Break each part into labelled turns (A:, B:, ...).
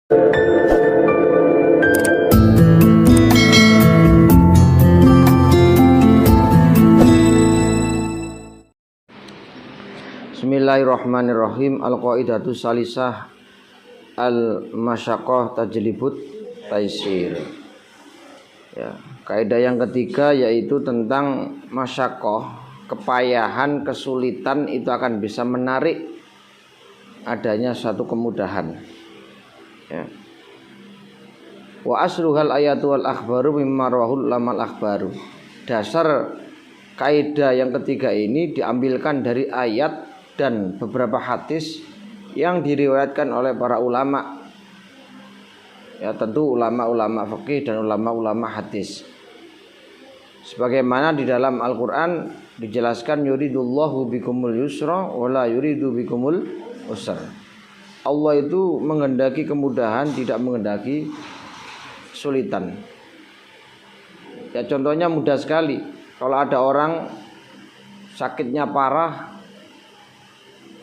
A: Bismillahirrahmanirrahim. Al-qaidatu salisah al-masyaqqah tajlibut taisir. Ya, kaidah yang ketiga yaitu tentang masyaqqah, kepayahan, kesulitan itu akan bisa menarik adanya suatu kemudahan. Ya. Wa asluhal ayatu wal akhbaru mimma rawahul lamal akhbaru. Dasar kaidah yang ketiga ini diambilkan dari ayat dan beberapa hadis yang diriwayatkan oleh para ulama. Ya, tentu ulama-ulama fikih dan ulama-ulama hadis. Sebagaimana di dalam Al-Qur'an dijelaskan yuridullahu bikumul yusra wa la yuridu bikumul usra. Allah itu menghendaki kemudahan, tidak menghendaki kesulitan. Ya, contohnya mudah sekali. Kalau ada orang sakitnya parah,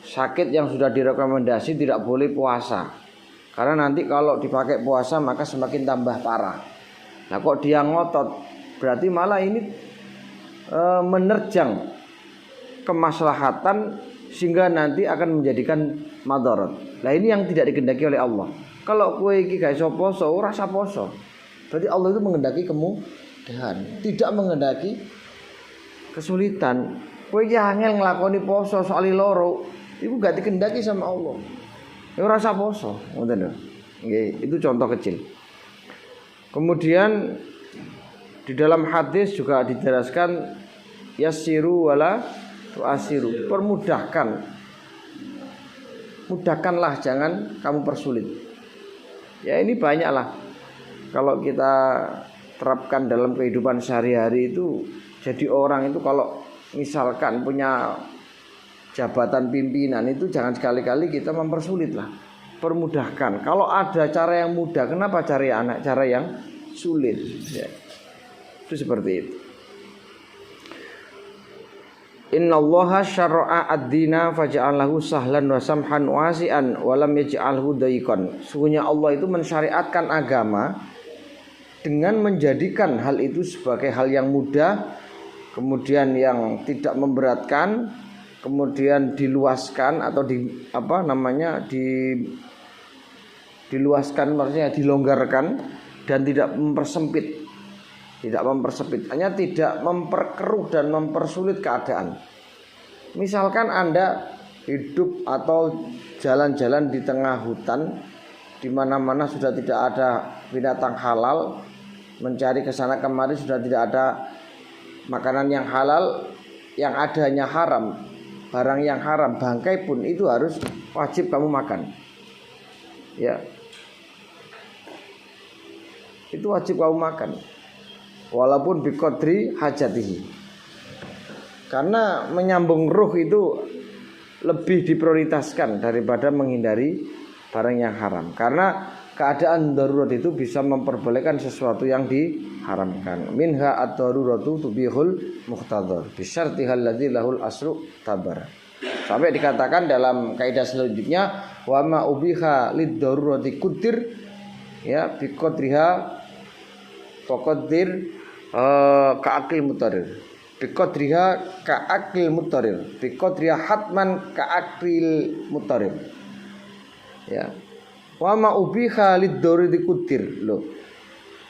A: sakit yang sudah direkomendasi tidak boleh puasa. Karena nanti kalau dipakai puasa maka semakin tambah parah. Nah, kok dia ngotot, berarti malah ini menerjang kemaslahatan sehingga nanti akan menjadikan madarat. Nah, ini yang tidak dikehendaki oleh Allah. Kalau kowe iki gak iso poso, ora usah poso. Berarti Allah itu menghendaki kemudahan, tidak menghendaki kesulitan. Kowe iki angel nglakoni poso soal loro, iku gak dikehendaki sama Allah. Ya ora usah poso, ngoten lho. Nggih, itu contoh kecil. Kemudian di dalam hadis juga dijelaskan yassiru wala tu'asiru, permudahkan. Mudahkanlah, jangan kamu persulit. Ya ini banyaklah. Kalau kita terapkan dalam kehidupan sehari-hari itu, jadi orang itu kalau misalkan punya jabatan pimpinan itu jangan sekali-kali kita mempersulit lah, permudahkan. Kalau ada cara yang mudah, kenapa cari cara yang sulit? Ya. Itu seperti itu. Innallaha syara'a ad-dina faja'alahu sahlan wa samhan wasi'an wa lam yaj'alhu dayqan. Sungguhnya Allah itu mensyariatkan agama dengan menjadikan hal itu sebagai hal yang mudah, kemudian yang tidak memberatkan, kemudian diluaskan atau diluaskan, maksudnya dilonggarkan dan tidak mempersempit. Hanya tidak memperkeruh dan mempersulit keadaan. Misalkan Anda hidup atau jalan-jalan di tengah hutan, di mana-mana sudah tidak ada binatang halal, mencari kesana kemari sudah tidak ada makanan yang halal, yang adanya haram. Barang yang haram, bangkai pun itu harus wajib kamu makan. Ya. Itu wajib kamu makan. Walaupun biqadri hajatihi. Karena menyambung ruh itu lebih diprioritaskan daripada menghindari barang yang haram. Karena keadaan darurat itu bisa memperbolehkan sesuatu yang diharamkan. Minha ad-daruratu tubihul muqtadar bisyartihal ladzi lahul asru tabar. Sampai dikatakan dalam kaidah selanjutnya wa ma ubiha lid-darurati qudir, ya biqadriha faqadir ka'aqil mutarir. Biqadriha ka'aqil mutarir. Biqadriha hatman ka'aqil mutarir. Ya. Wa ma ubiha lid-darurati qudir. Loh.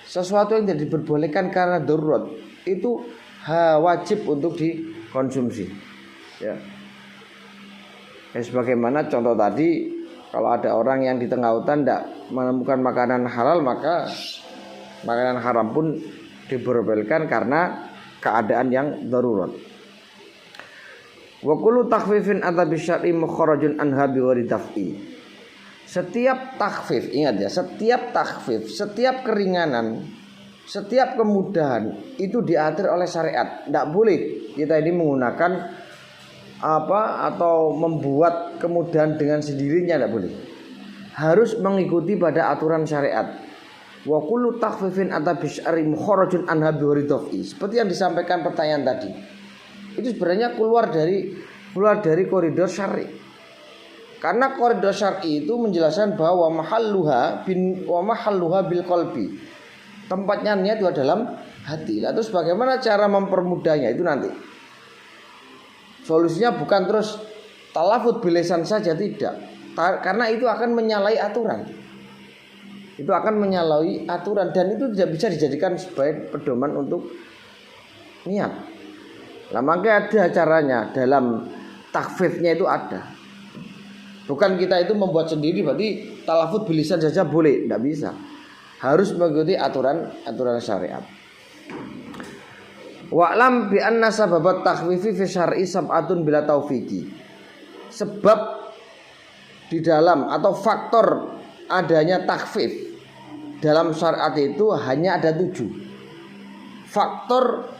A: Sesuatu yang tidak diperbolehkan karena darurat itu wajib untuk dikonsumsi. Ya. Sebagaimana contoh tadi, kalau ada orang yang di tengah hutan tidak menemukan makanan halal, maka makanan haram pun diperbolehkan karena keadaan yang darurat. Wa kullu takhfifin ata bisyar'i mukharrajun anha biwari daf'i. Setiap takhfif, ingat ya, setiap takhfif, setiap keringanan, setiap kemudahan itu diatur oleh syariat. Tidak boleh kita ini menggunakan atau membuat kemudahan dengan sendirinya, tidak boleh. Harus mengikuti pada aturan syariat. Wa kullu takhfifin ata bisyar'i mukharrajun anha biwari daf'i. Seperti yang disampaikan pertanyaan tadi. Itu sebenarnya keluar dari koridor syar'i. Karena koridor syar'i itu menjelaskan bahwa mahalluha bil qalbi. Tempatnya niat itu dalam hati. Lah terus bagaimana cara mempermudahnya itu nanti. Solusinya bukan terus talafut bilisan saja, tidak. Karena itu akan menyalahi aturan. Itu akan menyalahi aturan dan itu tidak bisa dijadikan sebagai pedoman untuk niat. Nah, makanya ada caranya dalam takfifnya itu ada. Bukan kita itu membuat sendiri berarti talafut bilisan saja boleh, tidak bisa. Harus mengikuti aturan syariat. Wa'lam bi anna sababat takhfifi fi syar'i sab'atun bila taufiqi. Sebab di dalam atau faktor adanya takhfif dalam syariat itu hanya ada 7. Faktor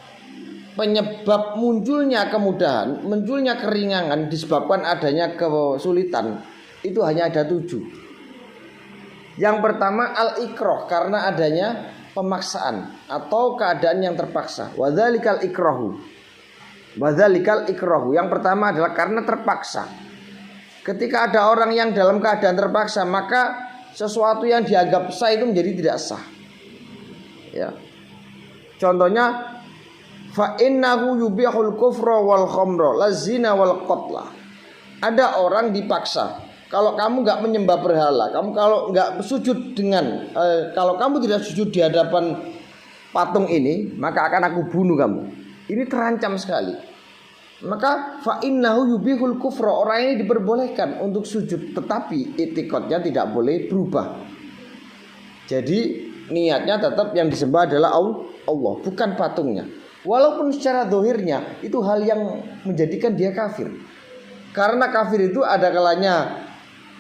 A: penyebab munculnya kemudahan, munculnya keringanan disebabkan adanya kesulitan itu hanya ada 7. Yang pertama al-ikrah, karena adanya pemaksaan atau keadaan yang terpaksa. Wadzalikal ikrahu. Yang pertama adalah karena terpaksa. Ketika ada orang yang dalam keadaan terpaksa, maka sesuatu yang dianggap sah itu menjadi tidak sah. Ya. Contohnya fa innahu yubihul kufra wal khamra lazina wal qatla. Ada orang dipaksa, kalau kamu enggak menyembah berhala, kamu kalau enggak sujud dengan kalau kamu tidak sujud di hadapan patung ini, maka akan aku bunuh kamu. Ini terancam sekali. Maka fa innahu yubihul kufra, orang ini diperbolehkan untuk sujud, tetapi itikadnya tidak boleh berubah. Jadi niatnya tetap yang disembah adalah Allah, bukan patungnya. Walaupun secara zahirnya itu hal yang menjadikan dia kafir. Karena kafir itu ada kalanya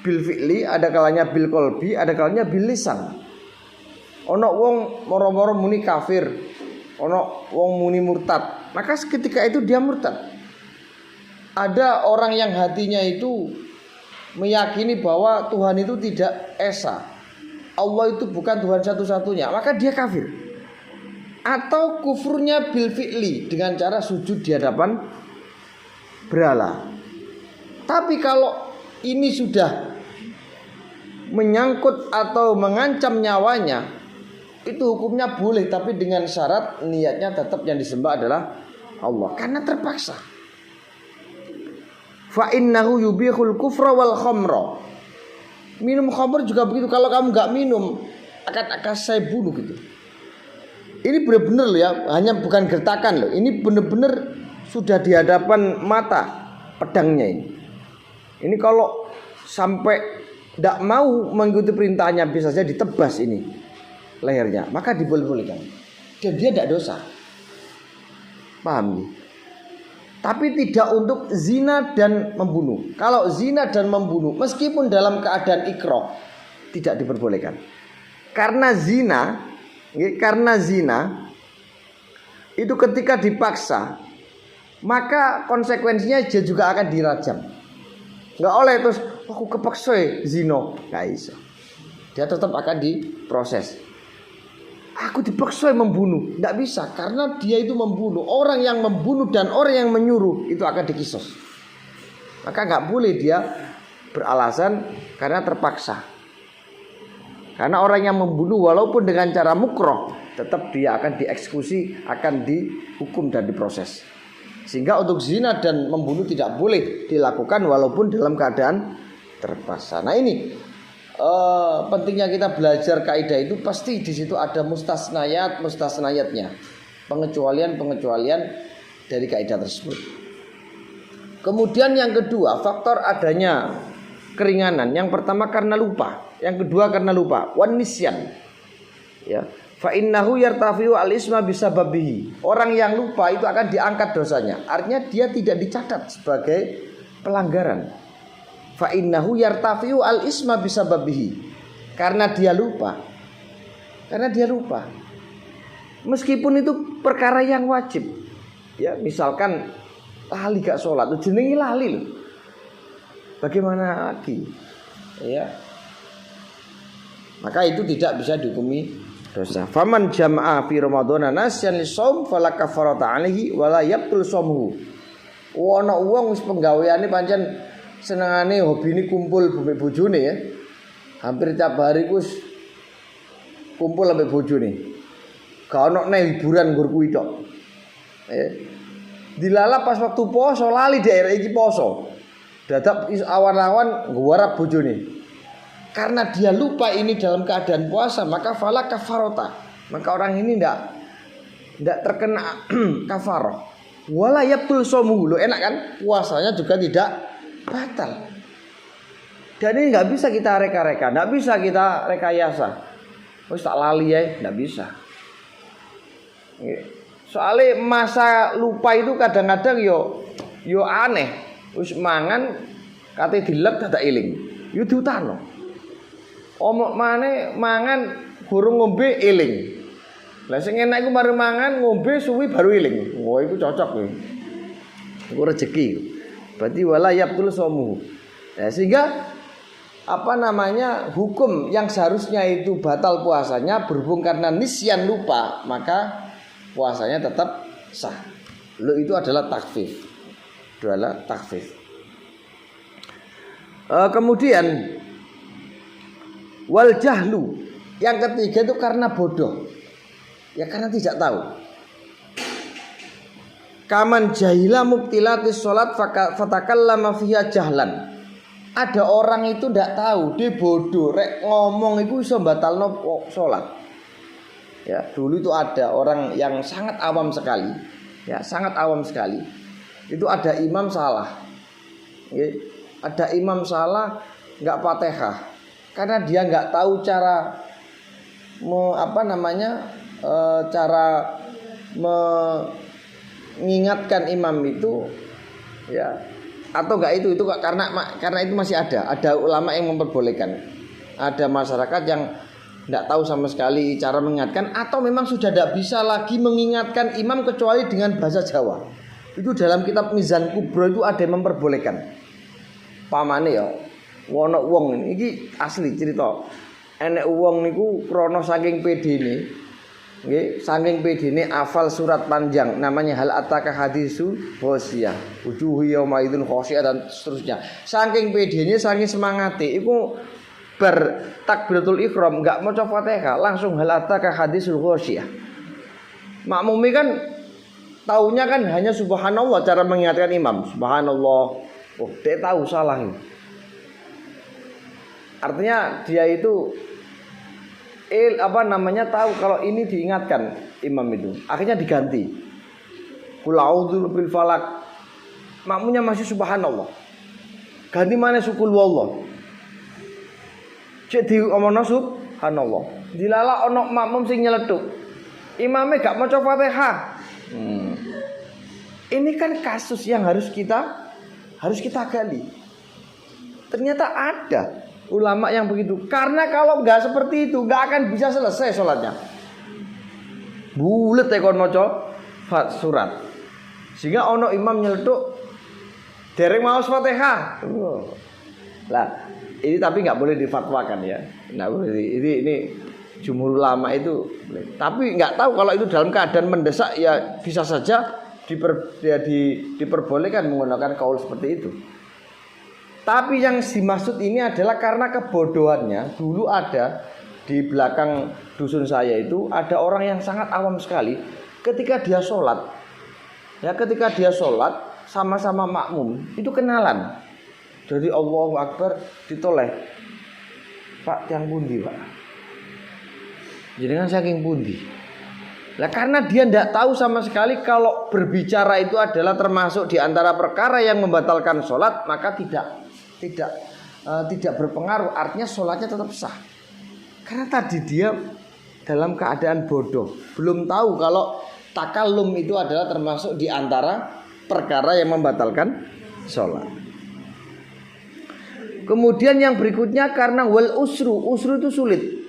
A: bil fi'li, ada kalanya bil qalbi, ada kalanya bil lisan. Ono wong moro-moro muni kafir, ono wong muni murtad. Maka ketika itu dia murtad. Ada orang yang hatinya itu meyakini bahwa Tuhan itu tidak esa, Allah itu bukan Tuhan satu-satunya, maka dia kafir. Atau kufurnya bil fi'li, dengan cara sujud di hadapan berhala. Tapi kalau ini sudah menyangkut atau mengancam nyawanya, itu hukumnya boleh, tapi dengan syarat niatnya tetap yang disembah adalah Allah, karena terpaksa. Fa innahu yubihul kufra wal khamra. Minum khamr juga begitu. Kalau kamu nggak minum, akan saya bunuh gitu. Ini benar-benar loh ya, hanya bukan gertakan loh. Ini benar-benar sudah di hadapan mata pedangnya ini. Ini kalau sampai tidak mau mengikuti perintahnya, bisa saja ditebas ini lehernya, maka diboleh-bolehkan. Dan dia tidak dosa. Paham nih? Tapi tidak untuk zina dan membunuh. Kalau zina dan membunuh, meskipun dalam keadaan ikrah, tidak diperbolehkan. Karena zina itu ketika dipaksa, maka konsekuensinya dia juga akan dirajam. Nggak oleh terus aku kepaksa zina, nggak bisa. Dia tetap akan diproses. Aku dipaksa membunuh, nggak bisa, karena dia itu membunuh. Orang yang membunuh dan orang yang menyuruh itu akan dikisos. Maka nggak boleh dia beralasan karena terpaksa. Karena orang yang membunuh walaupun dengan cara mukroh, tetap dia akan dieksekusi, akan dihukum dan diproses. Sehingga untuk zina dan membunuh tidak boleh dilakukan walaupun dalam keadaan terpaksa. Nah ini pentingnya kita belajar kaidah itu, pasti di situ ada mustasnayatnya, pengecualian dari kaidah tersebut. Kemudian yang kedua, faktor adanya keringanan. Yang pertama karena lupa, yang kedua karena lupa, wan nisyan. Ya, fa innahu yartafi'u al-isma bisababihi. Orang yang lupa itu akan diangkat dosanya. Artinya dia tidak dicatat sebagai pelanggaran. Fa innahu yartafi'u al-isma bisababihi. Karena dia lupa. Meskipun itu perkara yang wajib. Ya, misalkan lali gak sholat, itu jenenge lali loh. Bagaimana lagi? Ya. Maka itu tidak bisa dihukumi dosa. Faman jama'a fi ramadhana nasyan lishaum fala kafarata alaihi wala yabtul shaumuhu. Ana wong wis penggaweane pancen senengane hobi ini kumpul mbek bojone ya. Hampir tiap hari ku kumpul mbek bojone. Gak ono hiburan nggur kuwi tok. Dilala pas waktu poso lali daerah iki poso. Dadak awan-awan ngwarap bojone. Karena dia lupa ini dalam keadaan puasa, maka fala kafarota. Maka orang ini ndak terkena kafarah. Wala yabtul somuhu. Loh, enak kan? Puasanya juga tidak batal. Dan ini nggak bisa kita reka-reka, nggak bisa kita rekayasa. Wis tak lali ya, nggak bisa. Soalnya masa lupa itu kadang-kadang yo aneh. Wis mangan kate dilek dadak eling. Yo diutano. Omok maneh mangan gurung ngombe eling. Lah sing enak iku mari mangan ngombe suwi baru eling. Wah iku cocok kuwi. Iku rezeki. Berarti wala yabtul somu. Ya, sehingga hukum yang seharusnya itu batal puasanya berhubung karena nisyan lupa, maka puasanya tetap sah. Lo itu adalah takfif. Kemudian wal jahlu, yang ketiga itu karena bodoh. Ya karena tidak tahu. Kaman jahila mubtilatis sholat fatakallama fiha jahlan. Ada orang itu tidak tahu, dia bodoh, rek ngomong itu iso batalno sholat. Ya, dulu itu ada orang yang sangat awam sekali. Ya, sangat awam sekali. Itu ada imam salah. Ya, ada imam salah enggak Fatihah. Karena dia nggak tahu cara cara mengingatkan imam itu, ya, atau enggak itu karena itu masih ada ulama yang memperbolehkan. Ada masyarakat yang nggak tahu sama sekali cara mengingatkan, atau memang sudah tidak bisa lagi mengingatkan imam kecuali dengan bahasa Jawa. Itu dalam kitab Mizan Kubro itu ada yang memperbolehkan. Pamane ya. Wono wong iki asli cerita. Enek wong niku krana saking pedene. Nggih, saking pedene hafal surat panjang namanya Hal Ataka Hadisu Ghasyiyah. Wujuhu yauma idzin khasyiyah dan seterusnya. Saking pedene, saking semangate iku bar takbiratul ihram enggak maca Fatihah, langsung Hal Ataka Hadisul Ghasyiyah. Makmumi kan taunya kan hanya subhanallah cara mengingatkan imam. Subhanallah. Oh, dia tahu salah ini. Artinya dia itu tahu kalau ini diingatkan imam itu. Akhirnya diganti. Qul a'udzu bil falaq. Makmunya masih subhanallah. Ganti mana sukul wallah. Cek diomongno subhanallah. Dilala ono makmum sing nyeletuk. Imamnya gak maca Fatihah. Ini kan kasus yang harus kita gali. Ternyata ada ulama yang begitu. Karena kalau nggak seperti itu nggak akan bisa selesai sholatnya. Bulet tekon maca surat. Sehingga ono imam nyeletuk dereng maos Fatihah. Lah, ini tapi nggak boleh difatwakan ya. Nggak boleh. Ini jumhur ulama itu. Tapi nggak tahu kalau itu dalam keadaan mendesak ya bisa saja diperbolehkan menggunakan kaul seperti itu. Tapi yang dimaksud ini adalah karena kebodohannya. Dulu ada di belakang dusun saya itu ada orang yang sangat awam sekali. Ketika dia sholat sama-sama makmum itu kenalan. Jadi Allahu Akbar ditoleh. Pak tiang pundi Pak? Jenengan saking pundi? Lah karena dia tidak tahu sama sekali kalau berbicara itu adalah termasuk di antara perkara yang membatalkan sholat, maka tidak berpengaruh, artinya sholatnya tetap sah. Karena tadi dia dalam keadaan bodoh, belum tahu kalau takallum itu adalah termasuk di antara perkara yang membatalkan sholat. Kemudian yang berikutnya karena wal usru itu sulit.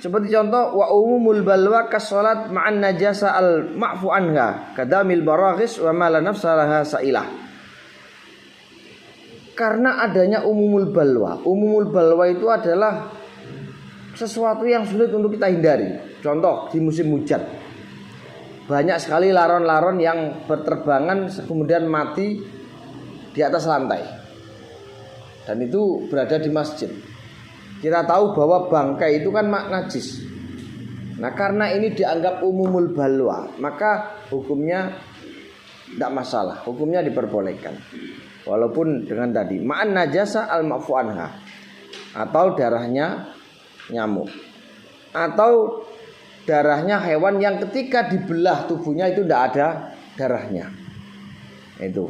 A: Seperti contoh wa umumul balwa kasolat ma'an najasa al ma'fu anha kadamil baraghis wa ma la nafsa laha sa'ilah. Karena adanya umumul balwa. Umumul balwa itu adalah sesuatu yang sulit untuk kita hindari. Contoh di musim hujan, banyak sekali laron-laron yang berterbangan kemudian mati di atas lantai. dan itu berada di masjid. Kita tahu bahwa bangkai itu kan najis. Nah, karena ini dianggap umumul balwa, maka hukumnya tidak masalah, hukumnya diperbolehkan. Walaupun dengan tadi ma'an najasa al-ma'fu anha, atau darahnya nyamuk, atau darahnya hewan yang ketika dibelah tubuhnya itu tidak ada darahnya. Itu.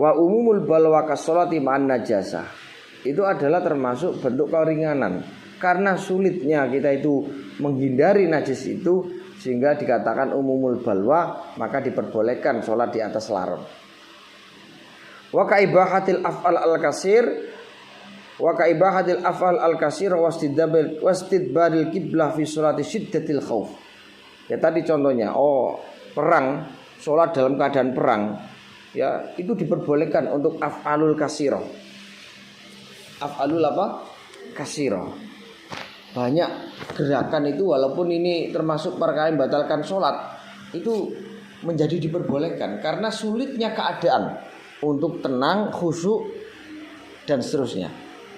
A: Wa umumul balwa kasolati ma'an najasa, itu adalah termasuk bentuk keringanan karena sulitnya kita itu menghindari najis itu, sehingga dikatakan umumul balwa, maka diperbolehkan sholat di atas larut. Wa kaibahatil af'al al-kasir, wa kaibahatil af'al al-kasir wastidbaril qiblah fi sholati syiddatil khauf. Ya tadi contohnya, perang, sholat dalam keadaan perang, ya itu diperbolehkan untuk af'alul kasiro. Af'alul apa? Kasiro. Banyak gerakan itu, walaupun ini termasuk perkara yang membatalkan sholat, itu menjadi diperbolehkan karena sulitnya keadaan untuk tenang, khusyuk dan seterusnya.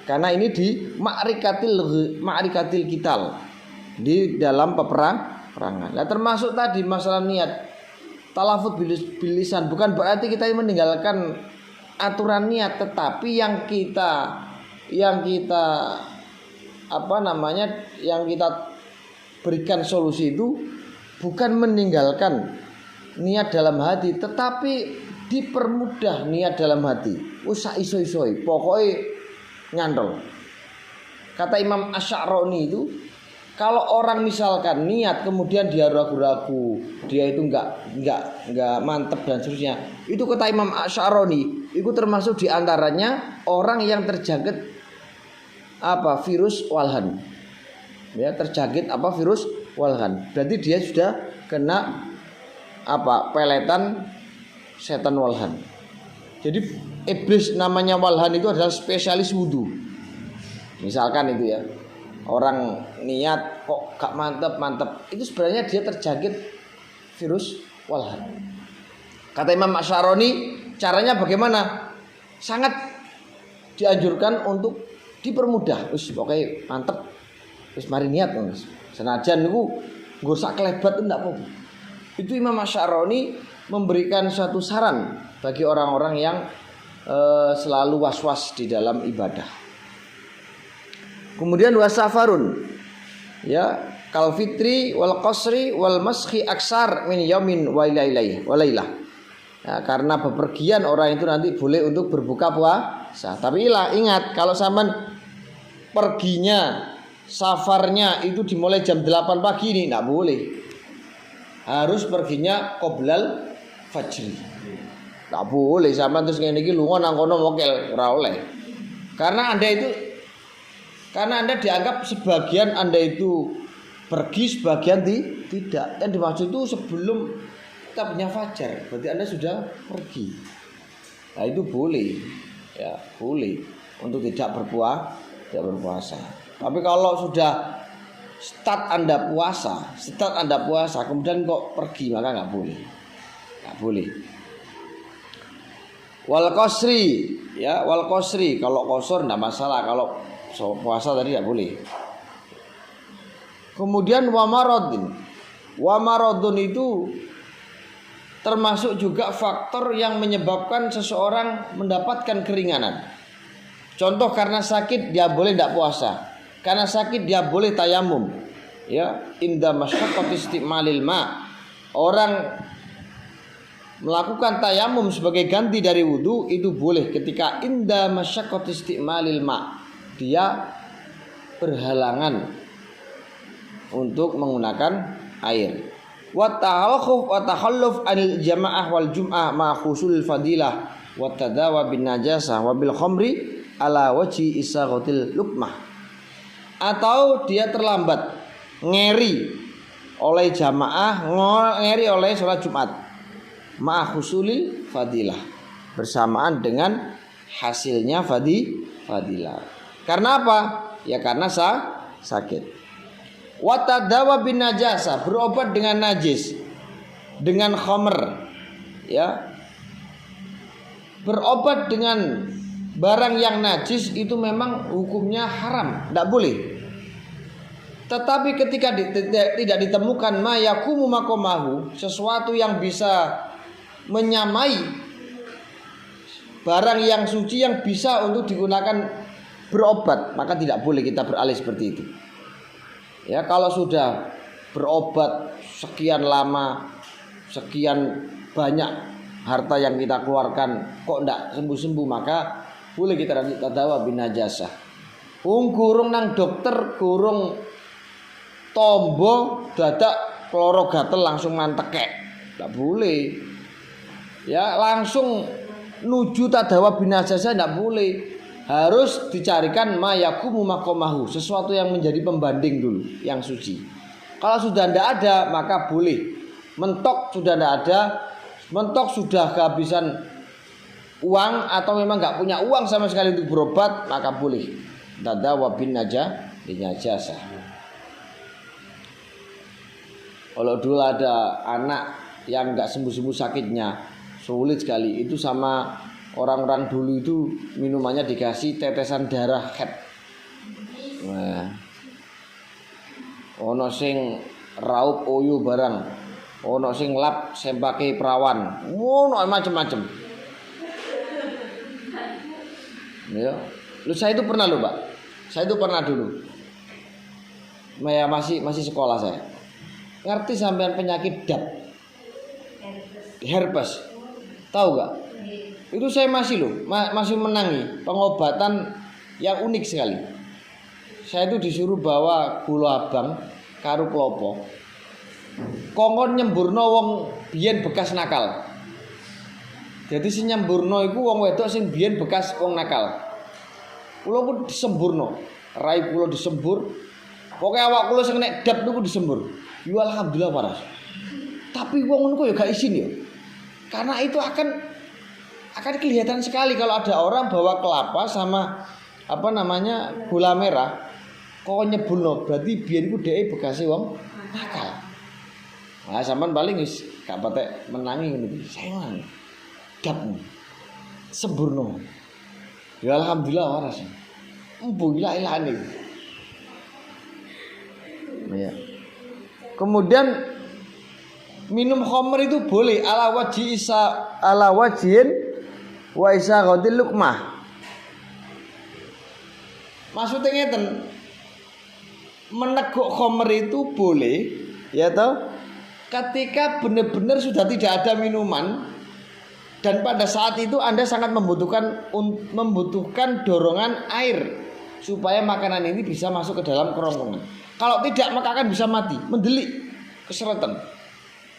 A: Karena ini di ma'rikatil kital, di dalam peperangan. Nah, termasuk tadi masalah niat, talafut bilisan, bukan berarti kita meninggalkan aturan niat, tetapi yang kita berikan solusi itu bukan meninggalkan niat dalam hati, tetapi dipermudah niat dalam hati. Usah iso-isoi, pokoknya nyantol. Kata Imam Asy'arani itu, kalau orang misalkan niat kemudian dia ragu-ragu, dia itu enggak mantep dan seterusnya, itu kata Imam Asy'arani, itu termasuk diantaranya orang yang terjangkit virus walhan. Ya, terjangkit virus walhan. Berarti dia sudah kena peletan setan walhan. Jadi iblis namanya walhan itu adalah spesialis wudu. Misalkan itu ya, orang niat kok gak mantep, itu sebenarnya dia terjangkit virus walhan. Kata Imam Asy'arani, caranya bagaimana? Sangat dianjurkan untuk dipermudah. Pokoknya mantep, mari niat, senajan niku nggo sak klebat ndak apa-apa. Itu Imam Asy'arani memberikan suatu saran bagi orang-orang yang selalu was-was di dalam ibadah. Kemudian wasafarun, ya, kal fitri wal qasri wal maskhi aksar min yaumin wa lailah. Ya, karena bepergian orang itu nanti boleh untuk berbuka puasa. Tapi ingat, kalau zaman perginya, safarnya itu dimulai jam 8 pagi ini enggak boleh. Harus perginya qoblal fajri. Enggak boleh sampean terus ngene iki lunga nang kono mokel, ora oleh. Karena Anda dianggap sebagian Anda itu pergi, sebagian tidak. Yang dimaksud itu sebelum kitabnya fajar, berarti Anda sudah pergi. Nah, itu boleh. Ya, boleh untuk tidak berpuasa. Tapi kalau sudah start Anda puasa, kemudian kok pergi, maka nggak boleh. Wal qasri, ya, wal qasri, kalau qasar enggak masalah, kalau puasa tadi enggak boleh. Kemudian wa maradun itu termasuk juga faktor yang menyebabkan seseorang mendapatkan keringanan. Contoh, karena sakit dia boleh tidak puasa, karena sakit dia boleh tayamum. Ya, inda masyaqqati istimalil ma. Orang melakukan tayamum sebagai ganti dari wudu itu boleh ketika inda masyaqqati istimalil ma. Dia berhalangan untuk menggunakan air. Wa takhalluf anil jamaah wal jum'ah ma khusul fadilah wa tadawa bin najasah wa bil khamri ala wajhi isaghatil lukmah. Atau dia terlambat, ngeri oleh jamaah, ngeri oleh sholat Jumat, ma khusulil fadilah, bersamaan dengan hasilnya fadilah. Karena apa? Ya karena sakit. Wa tadawa bin najasa, berobat dengan najis, dengan khamr, ya. berobat dengan barang yang najis itu memang hukumnya haram, tidak boleh. Tetapi ketika tidak ditemukan ma yakumu makomahu, sesuatu yang bisa menyamai barang yang suci yang bisa untuk digunakan berobat, maka tidak boleh kita beralih seperti itu. Ya, kalau sudah berobat sekian lama, sekian banyak harta yang kita keluarkan kok tidak sembuh-sembuh, maka boleh kita tadawa bin najasah. Gurung nang dokter, gurung tombo dadak kloro gatel langsung mantekek, tidak boleh. Ya, langsung nuju tadawa bin najasah tidak boleh. Harus dicarikan mayakumu makomahu, sesuatu yang menjadi pembanding dulu yang suci. Kalau sudah tidak ada maka boleh. Mentok sudah tidak ada, mentok sudah kehabisan uang atau memang nggak punya uang sama sekali untuk berobat, maka boleh tadawa bin najasah. Kalau dulu ada anak yang nggak sembuh-sembuh sakitnya, sulit sekali. Itu sama orang-orang dulu itu minumannya dikasih tetesan darah head. Nah, ono sing raup oyo barang, ono sing lap sempake perawan, ono macam-macam. Ya, lu saya itu pernah loh, Pak. Saya itu pernah dulu. Ya, masih sekolah saya. Ngerti sampean penyakit DAP? Herpes. Tahu gak? Itu saya masih menangi pengobatan yang unik sekali. Saya itu disuruh bawa gula abang karo klopo. Kongkon nyemburno wong biyen bekas nakal. Jadi si nyemburno iku wong wedok sing biyen bekas wong nakal. Kula pun disemburno, rai kula disembur. Pokoke awak kula sing nek dap niku disembur. Ya alhamdulillah waras. Tapi wong ngono kok ya gak izin ya. Karena itu akan kelihatan sekali kalau ada orang bawa kelapa sama gula merah kok nyebulno, berarti biyen iku dhek bekase wong nakal. Nah, sampean paling wis gak patek menangi ngono iki. Sayang. Dap. Semburno. Ya alhamdulillah waras. Empu ilah-ilahane. Ya. Kemudian minum khamr itu boleh ala wajhin wa isa ghadil luqmah. Maksudnya ngeten, meneguk khamr itu boleh, ya toh, ketika benar-benar sudah tidak ada minuman dan pada saat itu Anda sangat membutuhkan dorongan air supaya makanan ini bisa masuk ke dalam kerongkongan. Kalau tidak maka akan bisa mati, mendelik, keseretan.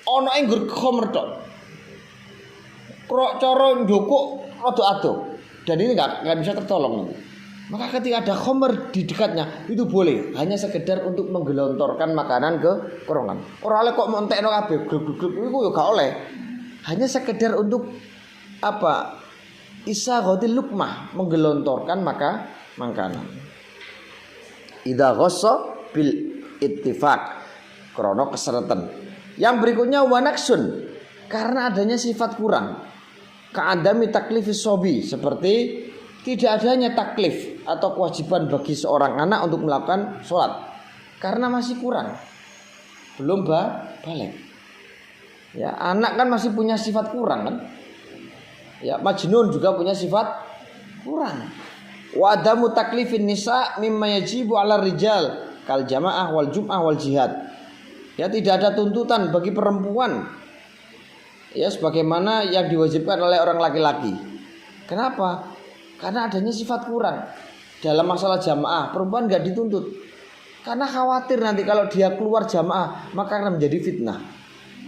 A: Ono enggur khamr tok. Cara njokok rada ado dan ini enggak bisa tertolong nanti. Maka ketika ada khamr di dekatnya itu boleh, hanya sekedar untuk menggelontorkan makanan ke kerongkongan. Ora oleh kok montekno kabeh glug-glug iku ya gak oleh. Hanya sekedar untuk apa? Isa ghatil luqmah, menggelontorkan makanan. Idza ghassa bil ittifaq, krono kesereten. Yang berikutnya wanaksun, karena adanya sifat kurang. Ka'adami taklifis sobi, seperti tidak adanya taklif atau kewajiban bagi seorang anak untuk melakukan sholat karena masih kurang, belum balik. Ya, anak kan masih punya sifat kurang kan? Ya, majnun juga punya sifat kurang. Wa adamu taklifin nisa mimma yajibu 'ala rijal kal jamaah wal jum'ah wal jihad. Ya, tidak ada tuntutan bagi perempuan ya sebagaimana yang diwajibkan oleh orang laki-laki. Kenapa? Karena adanya sifat kurang. Dalam masalah jamaah, perempuan enggak dituntut. Karena khawatir nanti kalau dia keluar jamaah maka akan menjadi fitnah.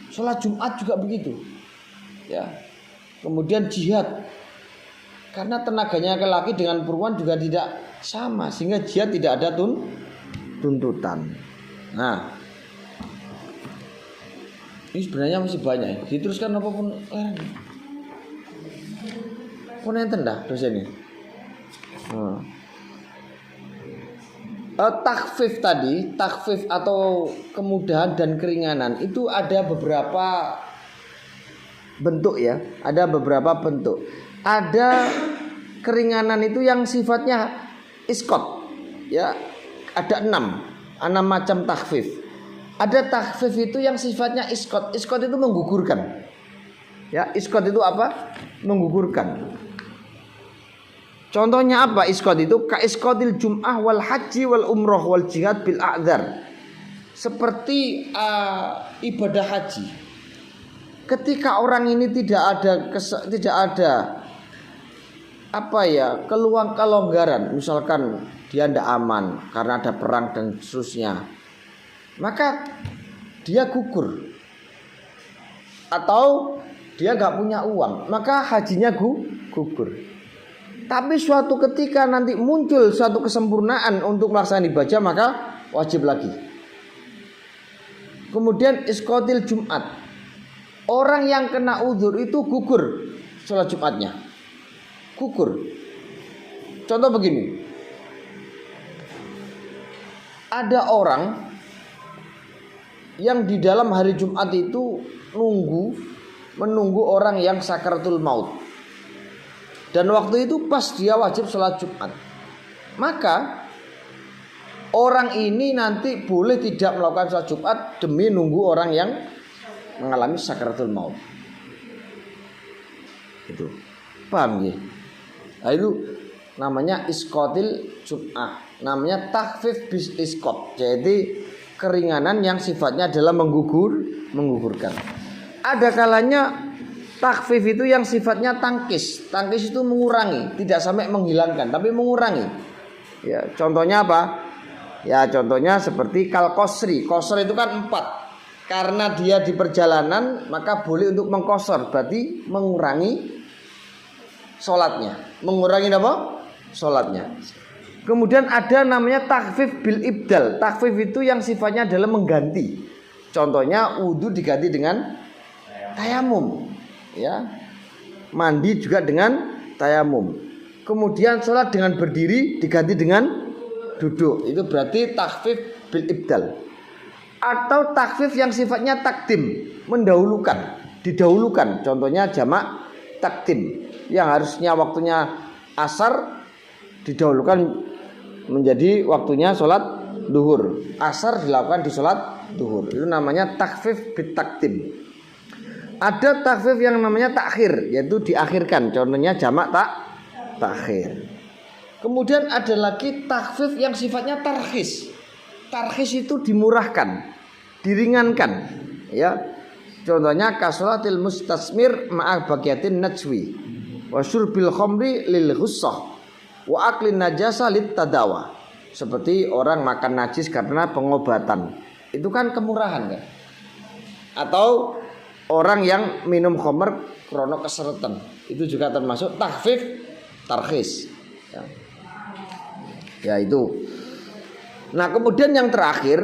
A: Sholat Jumat juga begitu. Ya. Kemudian jihad. Karena tenaganya laki-laki dengan perempuan juga tidak sama, sehingga jihad tidak ada tuntutan. Nah, ini sebenarnya masih banyak. Diteruskan apapun larang. Pun enten dah dosen ini. Takhfif tadi, takhfif atau kemudahan dan keringanan itu ada beberapa bentuk ya, ada beberapa bentuk. ada keringanan itu yang sifatnya iskot, ya. Ada 6 macam takhfif. Ada takhfif itu yang sifatnya iskot. Iskot itu menggugurkan. Ya, iskot itu apa? Menggugurkan. Contohnya apa iskot itu? Ka iskotil jum'ah wal haji wal umroh wal jihad bil a'dzar. Seperti ibadah haji. Ketika orang ini tidak ada kelonggaran, misalkan dia tidak aman karena ada perang dan seterusnya, maka dia gugur. Atau dia nggak punya uang, maka hajinya gugur. Tapi suatu ketika nanti muncul suatu kesempurnaan untuk melaksanakan ibadah, maka wajib lagi. Kemudian iskotil Jumat, orang yang kena udzur itu gugur sholat Jumatnya, gugur. Contoh begini, ada orang yang di dalam hari Jumat itu menunggu orang yang sakaratul maut, dan waktu itu pas dia wajib sholat Jumat, maka orang ini nanti boleh tidak melakukan sholat Jumat demi nunggu orang yang mengalami sakaratul maut. Itu paham ya? Nah, itu namanya iskotil Jum'ah, namanya takhfif bis iskot, jadi keringanan yang sifatnya adalah menggugurkan. Ada kalanya takhfif itu yang sifatnya tangkis. Tangkis itu mengurangi, tidak sampai menghilangkan, tapi mengurangi. Ya, contohnya apa? Ya, contohnya seperti kal qasri. Qasr itu kan 4. Karena dia di perjalanan, maka boleh untuk mengqasar, berarti mengurangi sholatnya. Mengurangi apa? Sholatnya. Kemudian ada namanya takhfif bil ibdal. Takhfif itu yang sifatnya adalah mengganti. Contohnya wudu diganti dengan tayamum, ya. Mandi juga dengan tayamum. Kemudian sholat dengan berdiri diganti dengan duduk. Itu berarti takhfif bil ibdal. Atau takhfif yang sifatnya takdim, mendahulukan, didahulukan. Contohnya jamak takdim, yang harusnya waktunya asar didahulukan menjadi waktunya sholat duhur. Asar dilakukan di sholat duhur. Itu namanya takhfif bil takdim. Ada takhfif yang namanya takhir, yaitu diakhirkan. Contohnya jamak takhir. Kemudian ada lagi takhfif yang sifatnya tarkhis. Tarkhis itu dimurahkan, diringankan, ya. Contohnya kasolatil mustasmir ma'a baqiyatin najwi wa syurbil khamri lil ghussah wa aklin najasa lit tadawa. Seperti orang makan najis karena pengobatan. Itu kan kemurahan kan? Atau orang yang minum khamr krono keseretan. Itu juga termasuk takhfif tarkhis. Ya. Ya itu. Nah, kemudian yang terakhir,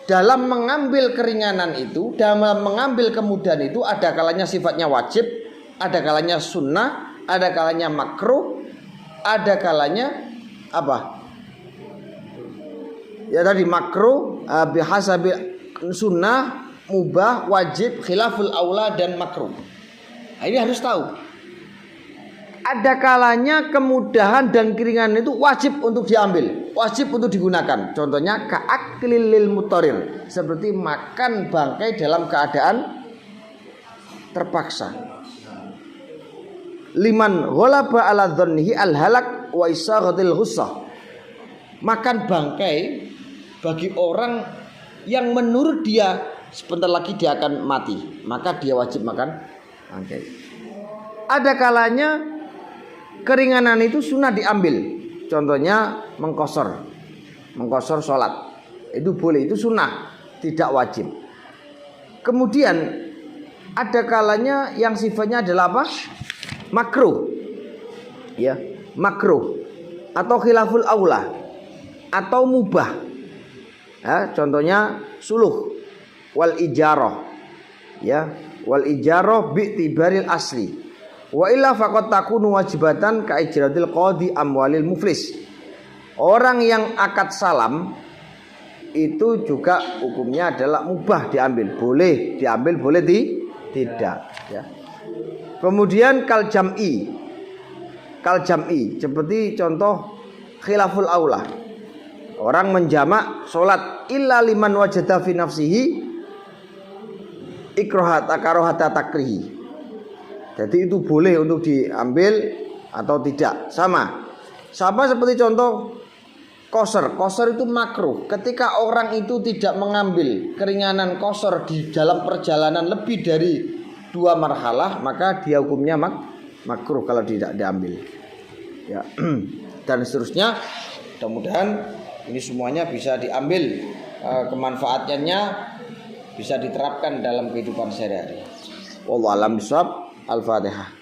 A: dalam mengambil keringanan itu, dalam mengambil kemudahan itu, ada kalanya sifatnya wajib, ada kalanya sunnah, ada kalanya makruh, ada kalanya apa? Ya tadi makruh, bihasabi sunnah, mubah, wajib, khilaful aula dan makruh. Nah, ini harus tahu. Ada kalanya kemudahan dan keringanan itu wajib untuk diambil, wajib untuk digunakan. Contohnya ka'aklil lil mutarir, seperti makan bangkai dalam keadaan terpaksa. Liman ghalaba ala dhannihi al halak wa isaghatil ghussah. Makan bangkai bagi orang yang menurut dia sebentar lagi dia akan mati, maka dia wajib makan bangkai. Ada kalanya keringanan itu sunnah diambil. Contohnya mengqasar sholat. Itu boleh, itu sunnah, tidak wajib. Kemudian ada kalanya yang sifatnya adalah apa? Makruh. Ya, makruh atau khilaful aula atau mubah. Ya, contohnya suluh wal ijarah. Ya, wal ijarah bi tibaril asli. Wa illa faqad takunu wajibatan ka ijratil qadi amwalil muflis. Orang yang akad salam itu juga hukumnya adalah mubah diambil, boleh diambil, boleh tidak, ya. Kemudian kal jam'i, kal jam'i, seperti contoh khilaful aula. Orang menjamak sholat illa liman wajada fi nafsihi ikrohata karohata takrihi. Jadi itu boleh untuk diambil atau tidak. Sama seperti contoh qasar. Qasar itu makruh. Ketika orang itu tidak mengambil keringanan qasar di dalam perjalanan lebih dari 2 marhalah, maka dia hukumnya makruh kalau tidak diambil. Ya. Dan seterusnya. Mudah-mudahan ini semuanya bisa diambil kemanfaatannya, bisa diterapkan dalam kehidupan sehari-hari. Wallahu a'lam bishawab. Al-Fatihah.